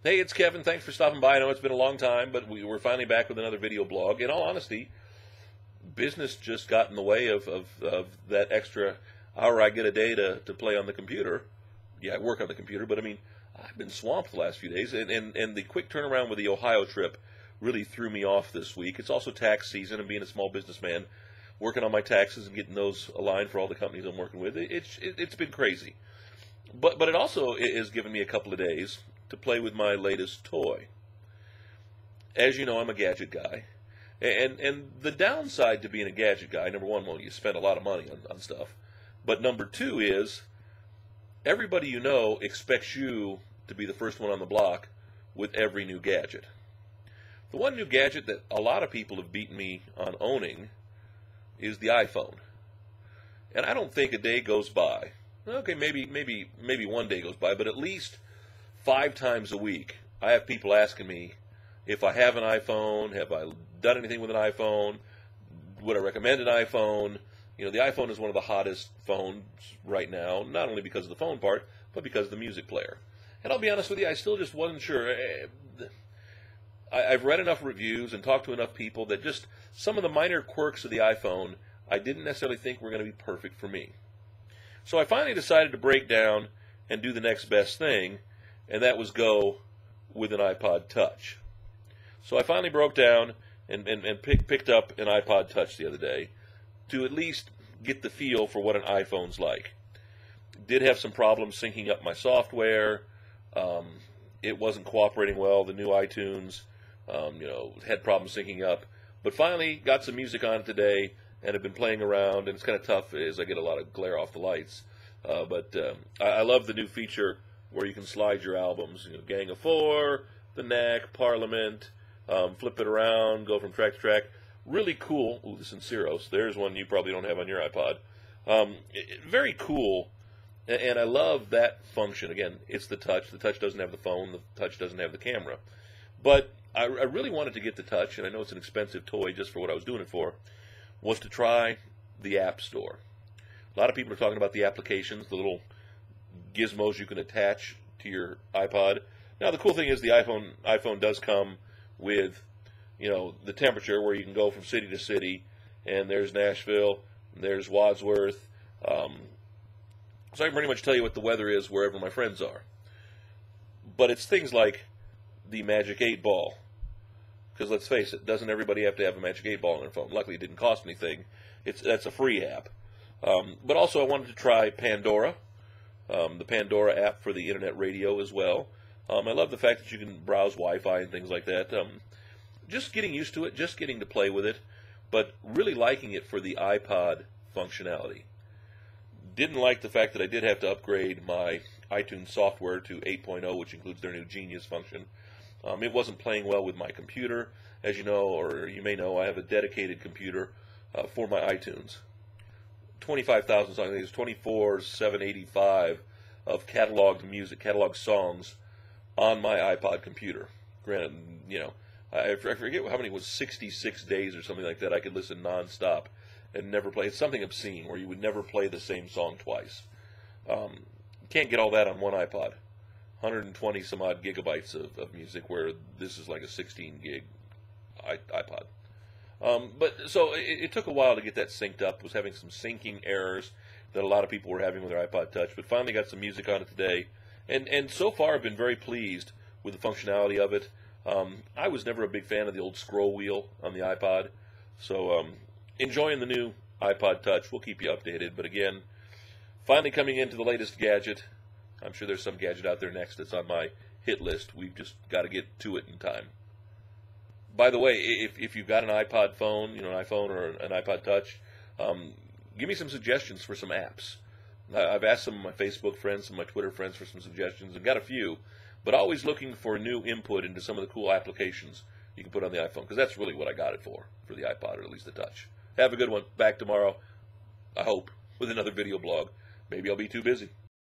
Hey, it's Kevin. Thanks for stopping by. I know it's been a long time, but we're finally back with another video blog. In all honesty, business just got in the way of that extra hour I get a day to play on the computer. Yeah, I work on the computer, but I mean, I've been swamped the last few days, and the quick turnaround with the Ohio trip really threw me off this week. It's also tax season, and being a small businessman, working on my taxes and getting those aligned for all the companies I'm working with, it's been crazy. But it also has given me a couple of days to play with my latest toy. As you know, I'm a gadget guy. And the downside to being a gadget guy, number one, well, you spend a lot of money on stuff. But number two is, everybody you know expects you to be the first one on the block with every new gadget. The one new gadget that a lot of people have beaten me on owning is the iPhone. And I don't think a day goes by. Okay, maybe one day goes by, but at least 5 times a week, I have people asking me if I have an iPhone, have I done anything with an iPhone, would I recommend an iPhone. You know, the iPhone is one of the hottest phones right now, not only because of the phone part, but because of the music player. And I'll be honest with you, I still just wasn't sure. I've read enough reviews and talked to enough people that just some of the minor quirks of the iPhone I didn't necessarily think were going to be perfect for me. So I finally decided to break down and do the next best thing, and that was go with an iPod Touch. So I finally broke down and picked up an iPod Touch the other day to at least get the feel for what an iPhone's like. Did have some problems syncing up my software. It wasn't cooperating well. The new iTunes, had problems syncing up. But finally got some music on it today and have been playing around. And it's kind of tough as I get a lot of glare off the lights. But I love the new feature where you can slide your albums, Gang of Four, The Knack, Parliament, flip it around, go from track to track. Really cool. Ooh, the Sinceros. There's one you probably don't have on your iPod. Very cool, and I love that function. Again, it's the Touch. The Touch doesn't have the phone. The Touch doesn't have the camera. But I really wanted to get the Touch, and I know it's an expensive toy just for what I was doing it for, was to try the App Store. A lot of people are talking about the applications, the little gizmos you can attach to your iPod. Now, the cool thing is the iPhone does come with, the temperature where you can go from city to city, and there's Nashville, and there's Wadsworth. So I can pretty much tell you what the weather is wherever my friends are. But it's things like the Magic 8 Ball. Because let's face it, doesn't everybody have to have a Magic 8 Ball on their phone? Luckily, it didn't cost anything. That's a free app. But also, I wanted to try Pandora, the Pandora app for the internet radio as well. I love the fact that you can browse Wi-Fi and things like that. Just getting used to it, just getting to play with it, but really liking it for the iPod functionality. Didn't like the fact that I did have to upgrade my iTunes software to 8.0, which includes their new Genius function. It wasn't playing well with my computer. As you know, or you may know, I have a dedicated computer for my iTunes. 25,000 songs, I think it's 24,785 of cataloged music, cataloged songs on my iPod computer. Granted, I forget how many it was, 66 days or something like that. I could listen nonstop and never play. It's something obscene where you would never play the same song twice. Can't get all that on one iPod. 120 some odd gigabytes of music, where this is like a 16 gig iPod. But so it took a while to get that synced up. Was having some syncing errors that a lot of people were having with their iPod Touch, but finally got some music on it today. And so far I've been very pleased with the functionality of it. I was never a big fan of the old scroll wheel on the iPod, so enjoying the new iPod Touch. We'll keep you updated, but again, finally coming into the latest gadget. I'm sure there's some gadget out there next that's on my hit list. We've just got to get to it in time. By the way, if you've got an iPod phone, an iPhone or an iPod Touch, give me some suggestions for some apps. I've asked some of my Facebook friends, some of my Twitter friends for some suggestions, and got a few, but always looking for new input into some of the cool applications you can put on the iPhone, because that's really what I got it for the iPod, or at least the Touch. Have a good one. Back tomorrow, I hope, with another video blog. Maybe I'll be too busy.